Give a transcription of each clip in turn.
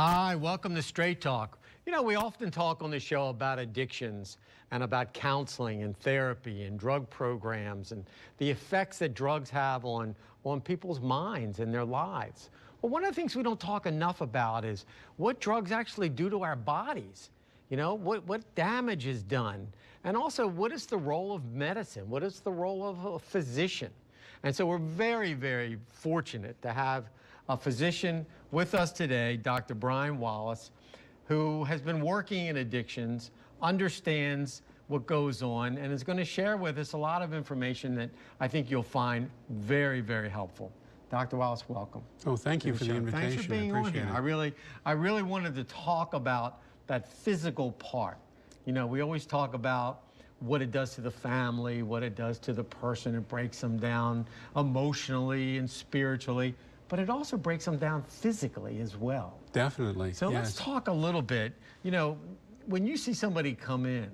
Hi, welcome to Straight Talk. You know, we often talk on the show about addictions and about counseling and therapy and drug programs and the effects that drugs have on people's minds and their lives. Well, one of the things we don't talk enough about is what drugs actually do to our bodies. You know, what damage is done. And also, what is the role of medicine? What is the role of a physician? And so we're very, very fortunate to have a physician with us today, Dr. Brian Wallace, who has been working in addictions, understands what goes on, and is going to share with us a lot of information that I think you'll find very, very helpful. Dr. Wallace, welcome. Oh, thank you for the invitation. Thanks for being on here. I really wanted to talk about that physical part. You know, we always talk about what it does to the family, what it does to the person. It breaks them down emotionally and spiritually, but it also breaks them down physically as well. Definitely. So let's talk a little bit. You know, when you see somebody come in,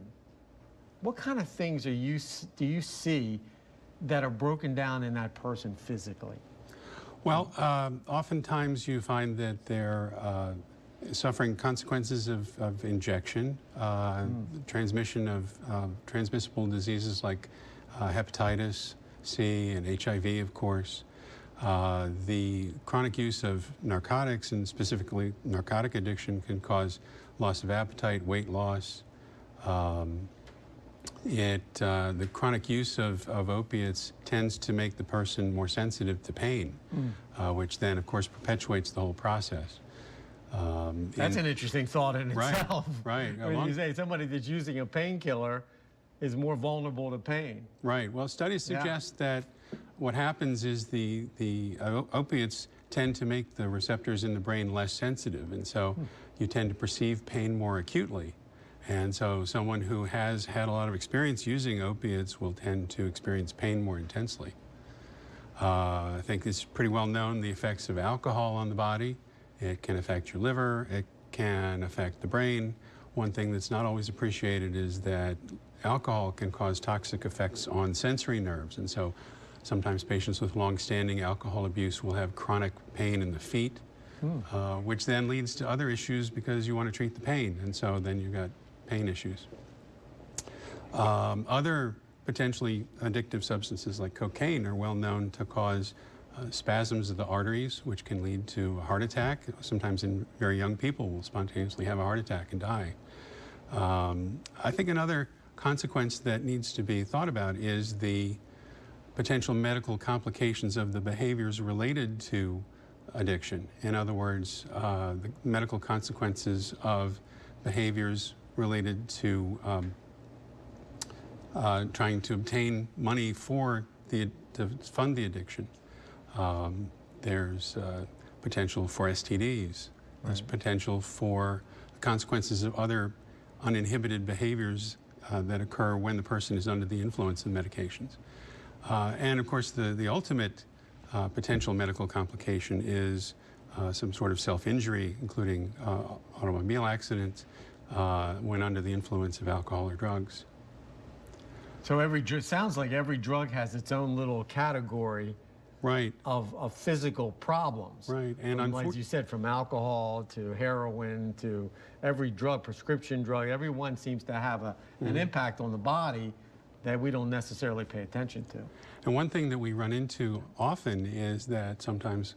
what kind of things do you see that are broken down in that person physically? Well, oftentimes you find that they're suffering consequences of injection, transmission of transmissible diseases like hepatitis C and HIV, of course. The chronic use of narcotics, and specifically narcotic addiction, can cause loss of appetite, weight loss. The chronic use of opiates tends to make the person more sensitive to pain, which then, of course, perpetuates the whole process. That's an interesting thought in itself. Right. When you say somebody that's using a painkiller is more vulnerable to pain. Right. Well, studies suggest that what happens is the opiates tend to make the receptors in the brain less sensitive, and so you tend to perceive pain more acutely. And so someone who has had a lot of experience using opiates will tend to experience pain more intensely. I think it's pretty well known the effects of alcohol on the body. It can affect your liver, it can affect the brain. One thing that's not always appreciated is that alcohol can cause toxic effects on sensory nerves, and so sometimes patients with long-standing alcohol abuse will have chronic pain in the feet, which then leads to other issues because you want to treat the pain, and so then you've got pain issues. Other potentially addictive substances like cocaine are well known to cause spasms of the arteries, which can lead to a heart attack. Sometimes in very young people will spontaneously have a heart attack and die. I think another consequence that needs to be thought about is the potential medical complications of the behaviors related to addiction. In other words, the medical consequences of behaviors related to trying to obtain money to fund the addiction. There's potential for STDs. There's potential for consequences of other uninhibited behaviors that occur when the person is under the influence of medications. And of course, the ultimate potential medical complication is some sort of self-injury, including automobile accidents, when under the influence of alcohol or drugs. So it sounds like every drug has its own little category of physical problems. Right. And as you said, from alcohol to heroin to every drug, prescription drug, everyone seems to have an impact on the body that we don't necessarily pay attention to. And one thing that we run into often is that sometimes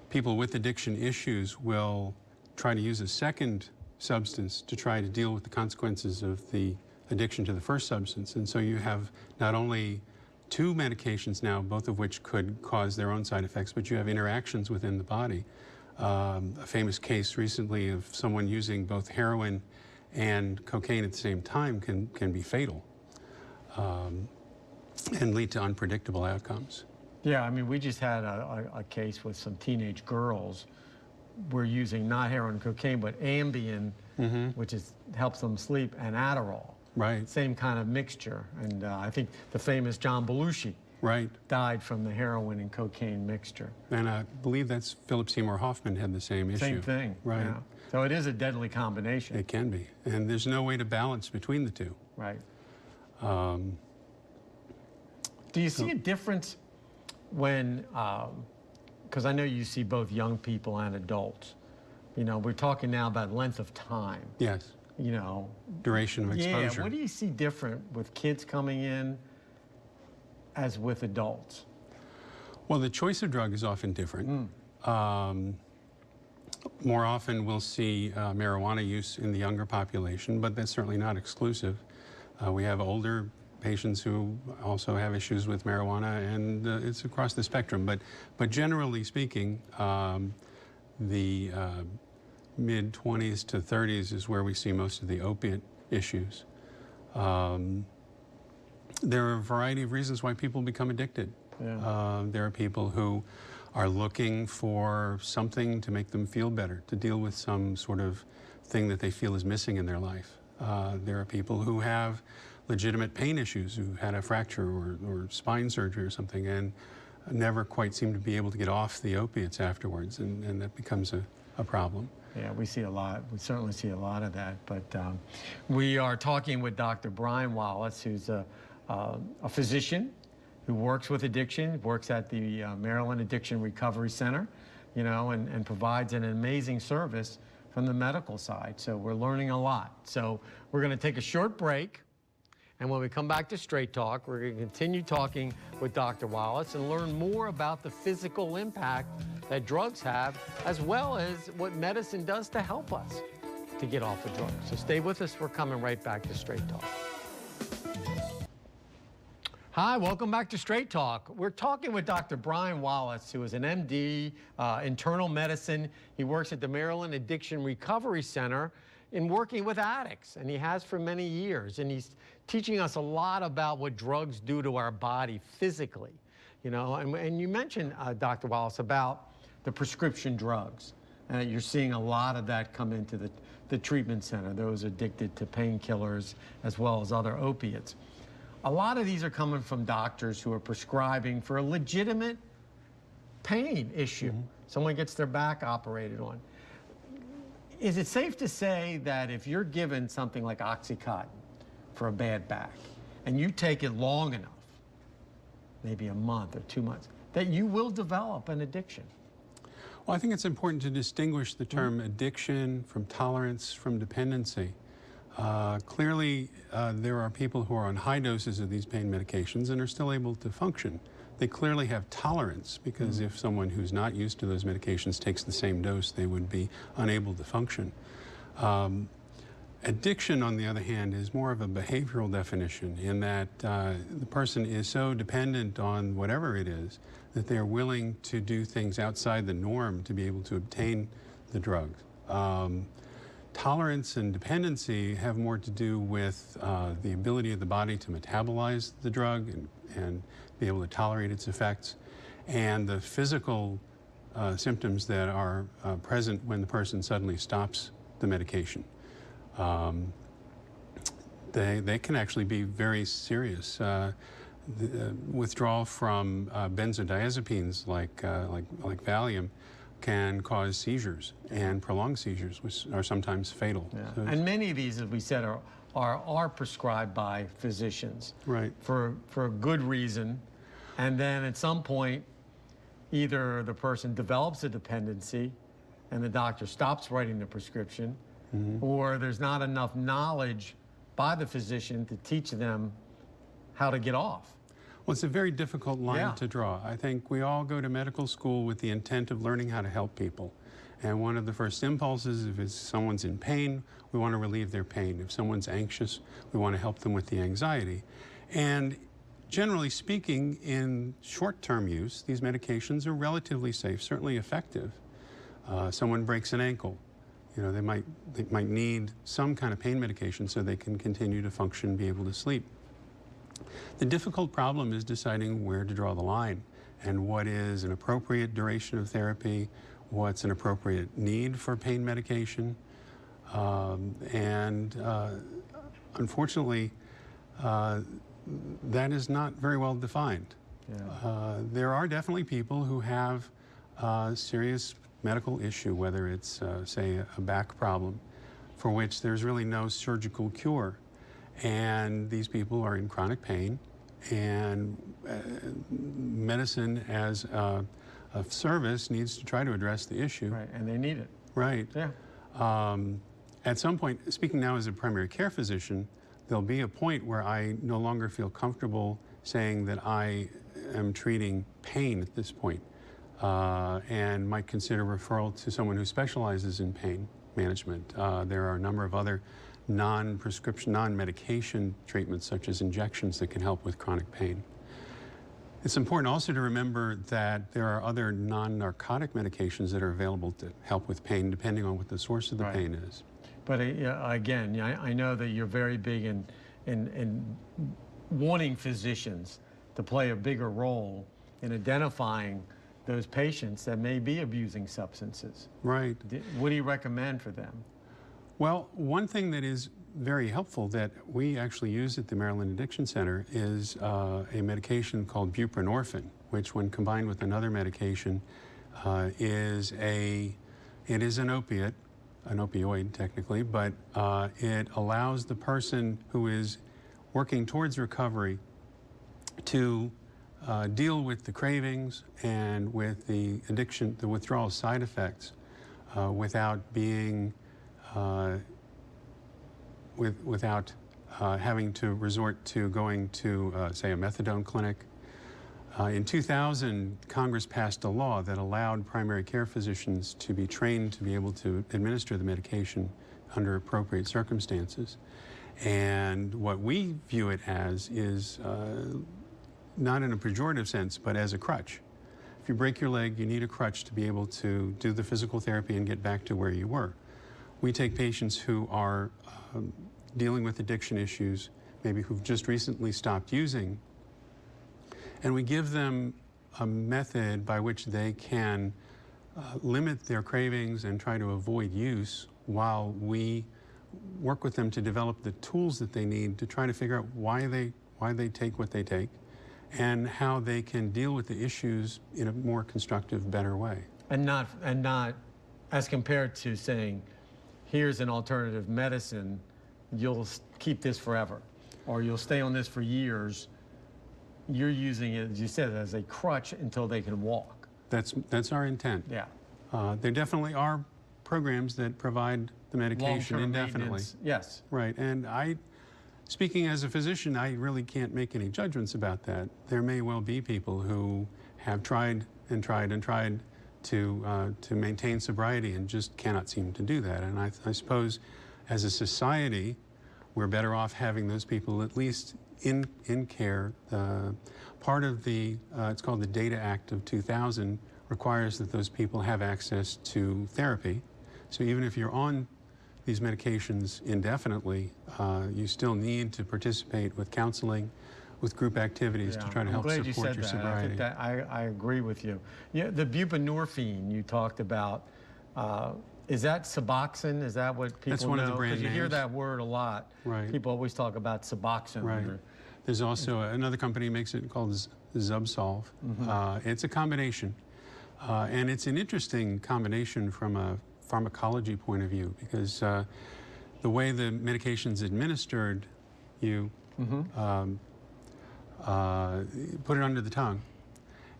people with addiction issues will try to use a second substance to try to deal with the consequences of the addiction to the first substance. And so you have not only two medications now, both of which could cause their own side effects, but you have interactions within the body. A famous case recently of someone using both heroin and cocaine at the same time can be fatal and lead to unpredictable outcomes. Yeah, I mean, we just had a case with some teenage girls were using not heroin and cocaine, but Ambien, which helps them sleep, and Adderall. Right. Same kind of mixture. And I think the famous John Belushi died from the heroin and cocaine mixture. And I believe that's Philip Seymour Hoffman had the same issue. Same thing. Right. Yeah. So it is a deadly combination. It can be. And there's no way to balance between the two. Right. Do you see a difference when because I know you see both young people and adults. You know, we're talking now about length of time. Yes. You know, Duration of exposure. Yeah, what do you see different with kids coming in as with adults? Well, the choice of drug is often different. More often we'll see marijuana use in the younger population, but that's certainly not exclusive. We have older patients who also have issues with marijuana, and it's across the spectrum. But generally speaking, the mid-20s to 30s is where we see most of the opiate issues. There are a variety of reasons why people become addicted. Yeah. There are people who are looking for something to make them feel better, to deal with some sort of thing that they feel is missing in their life. There are people who have legitimate pain issues, who had a fracture or spine surgery or something, and never quite seem to be able to get off the opiates afterwards, and that becomes a problem. Yeah, we see a lot. We certainly see a lot of that. But we are talking with Dr. Brian Wallace, who's a physician who works with addiction, works at the Maryland Addiction Recovery Center, you know, and provides an amazing service from the medical side. So we're learning a lot. So we're going to take a short break. And when we come back to Straight Talk, we're going to continue talking with Dr. Wallace and learn more about the physical impact that drugs have, as well as what medicine does to help us to get off of drugs. So stay with us. We're coming right back to Straight Talk. Hi, welcome back to Straight Talk. We're talking with Dr. Brian Wallace, who is an MD, internal medicine. He works at the Maryland Addiction Recovery Center in working with addicts, and he has for many years. And he's teaching us a lot about what drugs do to our body physically. You know, and you mentioned, Dr. Wallace, about the prescription drugs. You're seeing a lot of that come into the treatment center, those addicted to painkillers as well as other opiates. A lot of these are coming from doctors who are prescribing for a legitimate pain issue. Someone gets their back operated on. Is it safe to say that if you're given something like Oxycontin for a bad back, and you take it long enough, maybe a month or 2 months, that you will develop an addiction? Well, I think it's important to distinguish the term addiction from tolerance from dependency. Clearly, there are people who are on high doses of these pain medications and are still able to function. They clearly have tolerance, because if someone who's not used to those medications takes the same dose, they would be unable to function. Addiction, on the other hand, is more of a behavioral definition, in that the person is so dependent on whatever it is that they're willing to do things outside the norm to be able to obtain the drug. Tolerance and dependency have more to do with the ability of the body to metabolize the drug and be able to tolerate its effects, and the physical symptoms that are present when the person suddenly stops the medication. They can actually be very serious. The withdrawal from benzodiazepines like Valium can cause seizures, and prolonged seizures, which are sometimes fatal. Yeah. So and many of these, as we said, are prescribed by physicians, right, for a good reason. And then at some point, either the person develops a dependency and the doctor stops writing the prescription, or there's not enough knowledge by the physician to teach them how to get off. Well, it's a very difficult line to draw. I think we all go to medical school with the intent of learning how to help people. And one of the first impulses, if someone's in pain, we want to relieve their pain. If someone's anxious, we want to help them with the anxiety. And generally speaking, in short-term use, these medications are relatively safe, certainly effective. Someone breaks an ankle, you know, they might need some kind of pain medication so they can continue to function, be able to sleep. The difficult problem is deciding where to draw the line and what is an appropriate duration of therapy, what's an appropriate need for pain medication. Unfortunately, that is not very well defined. Yeah. There are definitely people who have serious medical issue, whether it's, say, a back problem, for which there's really no surgical cure. And these people are in chronic pain, and medicine as a service needs to try to address the issue. Right, and they need it. Right. Yeah. At some point, speaking now as a primary care physician, there'll be a point where I no longer feel comfortable saying that I am treating pain at this point, and might consider referral to someone who specializes in pain management. There are a number of other non-prescription, non-medication treatments, such as injections, that can help with chronic pain. It's important also to remember that there are other non-narcotic medications that are available to help with pain, depending on what the source of the pain is. But again, I know that you're very big in wanting physicians to play a bigger role in identifying those patients that may be abusing substances. Right. What do you recommend for them? Well, one thing that is very helpful that we actually use at the Maryland Addiction Center is a medication called buprenorphine, which, when combined with another medication, is an opiate, an opioid technically, but it allows the person who is working towards recovery to deal with the cravings and with the addiction, the withdrawal side effects, without being without having to resort to going to, say, a methadone clinic. In 2000, Congress passed a law that allowed primary care physicians to be trained to be able to administer the medication under appropriate circumstances. And what we view it as is not in a pejorative sense, but as a crutch. If you break your leg, you need a crutch to be able to do the physical therapy and get back to where you were. We take patients who are dealing with addiction issues, maybe who've just recently stopped using, and we give them a method by which they can limit their cravings and try to avoid use, while we work with them to develop the tools that they need to try to figure out why they take what they take and how they can deal with the issues in a more constructive, better way. And not as compared to saying, here's an alternative medicine, you'll keep this forever, or you'll stay on this for years. You're using it, as you said, as a crutch until they can walk. That's our intent. Yeah. There definitely are programs that provide the medication indefinitely. Yes. Right, and speaking as a physician, I really can't make any judgments about that. There may well be people who have tried and tried and tried to maintain sobriety and just cannot seem to do that. And I suppose as a society, we're better off having those people at least in care. Part of the, it's called the Data Act of 2000, requires that those people have access to therapy. So even if you're on these medications indefinitely, you still need to participate with counseling, with group activities to try to help support your sobriety. I agree with you. Yeah, the buprenorphine you talked about, is that Suboxone? Is that what people know? That's one of the brand names. Because you hear that word a lot. Right. People always talk about Suboxone. Right. There's also another company makes it called Zubsolv. It's a combination. And it's an interesting combination from a pharmacology point of view, because the way the medication's administered, you put it under the tongue,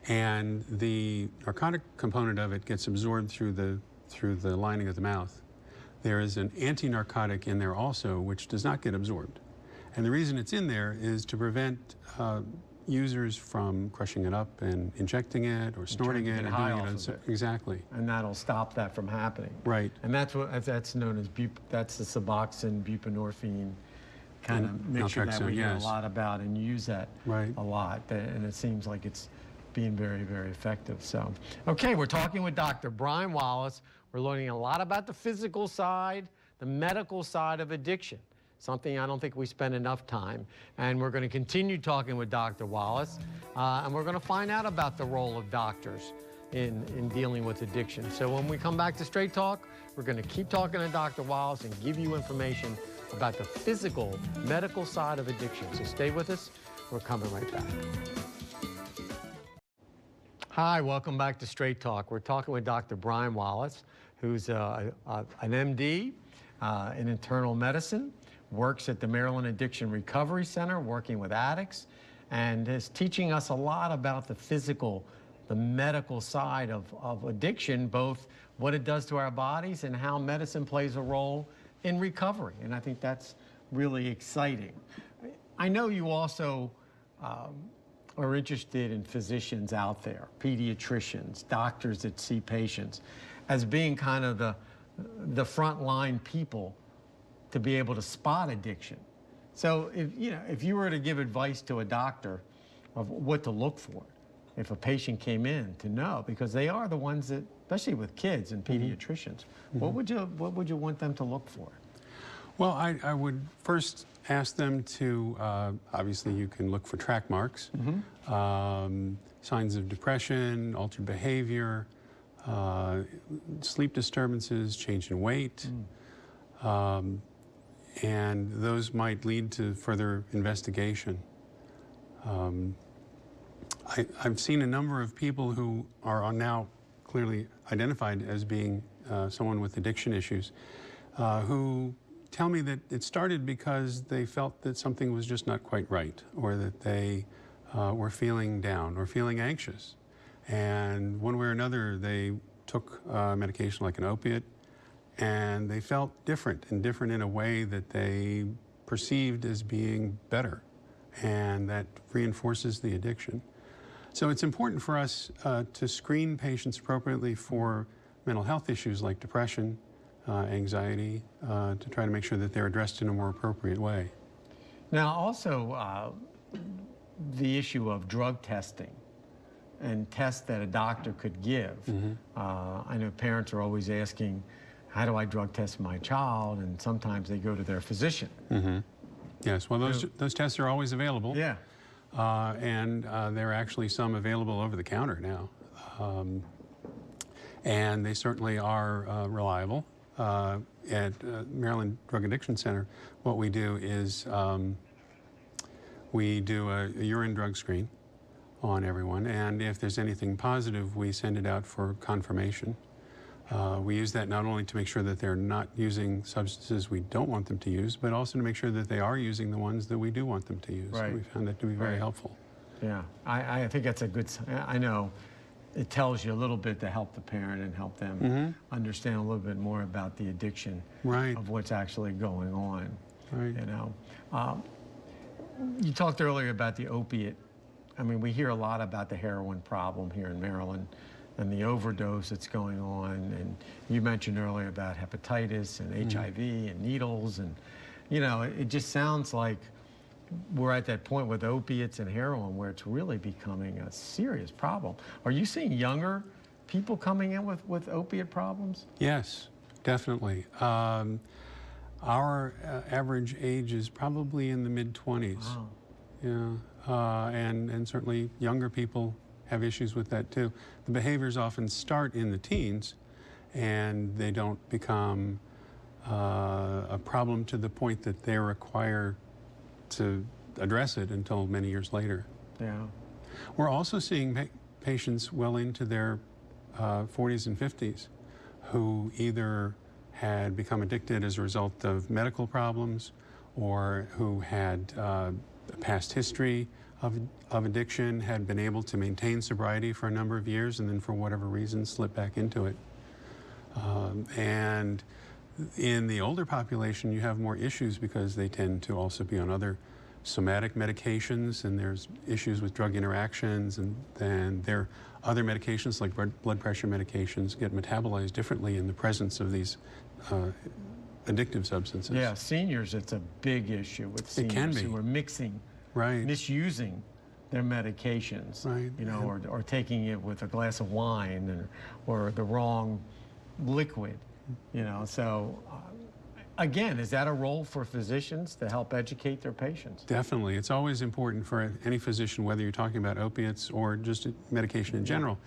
and the narcotic component of it gets absorbed through the lining of the mouth. There is an anti-narcotic in there also, which does not get absorbed. And the reason it's in there is to prevent users from crushing it up and injecting it or snorting it and doing it. Exactly. And that'll stop that from happening. Right. And that's known as that's the Suboxone, buprenorphine kind of mixture that we hear a lot about and use that a lot. And it seems like it's being very, very effective. So, okay, we're talking with Dr. Brian Wallace. We're learning a lot about the physical side, the medical side of addiction. Something I don't think we spend enough time. And we're going to continue talking with Dr. Wallace, and we're going to find out about the role of doctors in dealing with addiction. So when we come back to Straight Talk, we're going to keep talking to Dr. Wallace and give you information about the physical, medical side of addiction. So stay with us. We're coming right back. Hi, welcome back to Straight Talk. We're talking with Dr. Brian Wallace, who's an MD in internal medicine, works at the Maryland Addiction Recovery Center, working with addicts, and is teaching us a lot about the physical the medical side of addiction, both what it does to our bodies and how medicine plays a role in recovery. And I think that's really exciting. I know you also are interested in physicians out there, pediatricians, doctors that see patients, as being kind of the frontline people to be able to spot addiction. So if you were to give advice to a doctor of what to look for if a patient came in, to know, because they are the ones that, especially with kids and pediatricians, what would you want them to look for? Well, I would first ask them to, obviously you can look for track marks, signs of depression, altered behavior, sleep disturbances, change in weight, and those might lead to further investigation. I've seen a number of people who are now clearly identified as being someone with addiction issues, who tell me that it started because they felt that something was just not quite right, or that they were feeling down or feeling anxious. And one way or another, they took medication like an opiate, and they felt different in a way that they perceived as being better, and that reinforces the addiction. So it's important for us to screen patients appropriately for mental health issues like depression, anxiety, to try to make sure that they're addressed in a more appropriate way. Now, also the issue of drug testing and tests that a doctor could give. I know parents are always asking, how do I drug test my child? And sometimes they go to their physician. Yes, well, those tests are always available. Yeah. And there are actually some available over the counter now. And they certainly are reliable. At Maryland Drug Addiction Center, what we do is we do a urine drug screen on everyone, and if there's anything positive, we send it out for confirmation. We use that not only to make sure that they're not using substances we don't want them to use, but also to make sure that they are using the ones that we do want them to use. Right. We found that to be very helpful. Yeah, I think that's a good sign. I know it tells you a little bit to help the parent and help them understand a little bit more about the addiction of what's actually going on. You know, you talked earlier about the opiate. I mean, we hear a lot about the heroin problem here in Maryland and the overdose that's going on. And you mentioned earlier about hepatitis and HIV and needles. And, you know, it just sounds like we're at that point with opiates and heroin where it's really becoming a serious problem. Are you seeing younger people coming in with opiate problems? Yes, definitely. Our average age is probably in the mid-20s. Wow. Yeah, and certainly younger people have issues with that too. The behaviors often start in the teens, and they don't become a problem to the point that they require to address it until many years later. Yeah. We're also seeing patients well into their 40s and 50s who either had become addicted as a result of medical problems, or who had a past history of addiction, had been able to maintain sobriety for a number of years, and then for whatever reason slip back into it. And in the older population, you have more issues because they tend to also be on other somatic medications, and there's issues with drug interactions, and then there are other medications like blood pressure medications get metabolized differently in the presence of these addictive substances. Yeah, seniors, it's a big issue with seniors who are mixing, misusing their medications, you know, or taking it with a glass of wine, or the wrong liquid, you know. So again, is that a role for physicians to help educate their patients? Definitely. It's always important for any physician, whether you're talking about opiates or just medication in general,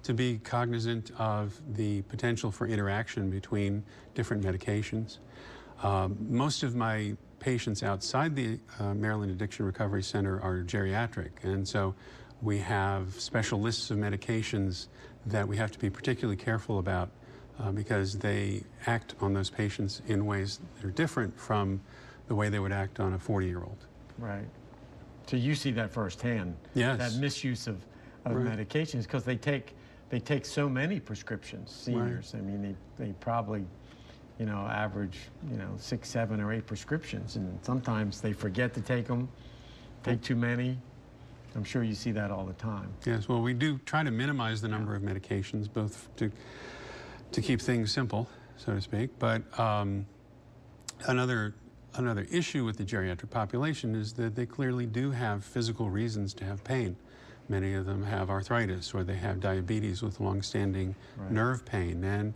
to be cognizant of the potential for interaction between different medications. Most of my patients outside the Maryland Addiction Recovery Center are geriatric, and so we have special lists of medications that we have to be particularly careful about because they act on those patients in ways that are different from the way they would act on a 40-year-old. Right. So you see that firsthand. Yes. That misuse of medications because they take so many prescriptions, seniors. I mean, they probably, you know, average, you know, 6, 7, or 8 prescriptions, and sometimes they forget to take them, take too many. I'm sure you see that all the time. Yes, well, we do try to minimize the number of medications, both to keep things simple, so to speak. But another issue with the geriatric population is that they clearly do have physical reasons to have pain. Many of them have arthritis, or they have diabetes with long-standing nerve pain, and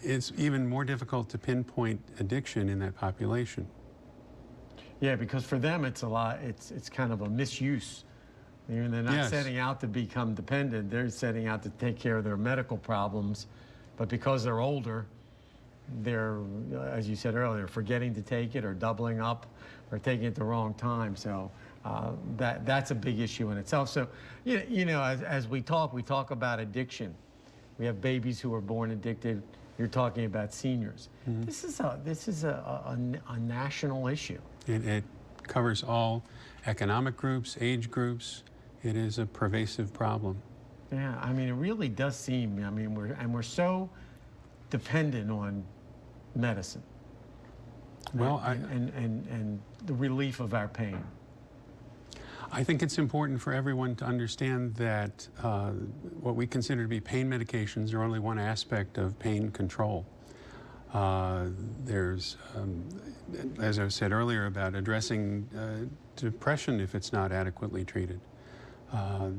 it's even more difficult to pinpoint addiction in that population. Yeah, because for them it's a lot. It's kind of a misuse. They're not setting out to become dependent. They're setting out to take care of their medical problems, but because they're older, they're, as you said earlier, forgetting to take it, or doubling up, or taking it the wrong time. So that's a big issue in itself. So you know, as we talk about addiction. We have babies who are born addicted. You're talking about seniors. Mm-hmm. This is a national issue. It covers all economic groups, age groups. It is a pervasive problem. Yeah, I mean, it really does seem. I mean, we're so dependent on medicine. Well, and the relief of our pain. I think it's important for everyone to understand that what we consider to be pain medications are only one aspect of pain control. There's, as I said earlier, about addressing depression if it's not adequately treated.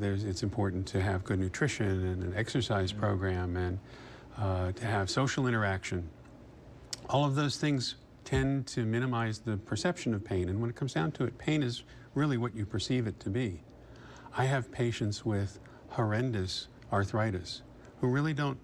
It's important to have good nutrition and an exercise program, and to have social interaction. All of those things tend to minimize the perception of pain, and when it comes down to it, pain is really what you perceive it to be. I have patients with horrendous arthritis who really don't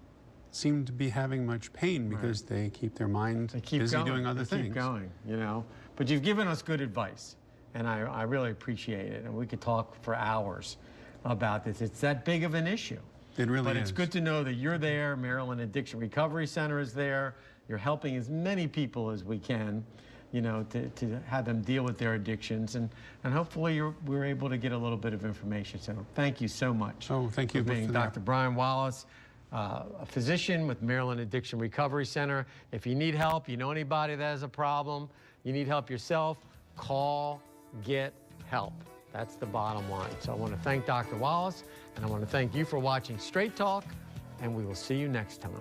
seem to be having much pain because they keep their mind busy doing other things. Keep going, you know. But you've given us good advice, and I really appreciate it. And we could talk for hours about this. It's that big of an issue. It really is. But it's good to know that you're there. Maryland Addiction Recovery Center is there. You're helping as many people as we can, you know, to have them deal with their addictions, and hopefully we're able to get a little bit of information. So thank you so much. Oh, thank you for being Dr. Brian Wallace, a physician with Maryland Addiction Recovery Center. If you need help, you know anybody that has a problem, you need help yourself, call, get help. That's the bottom line. So I want to thank Dr. Wallace, and I want to thank you for watching Straight Talk, and we will see you next time.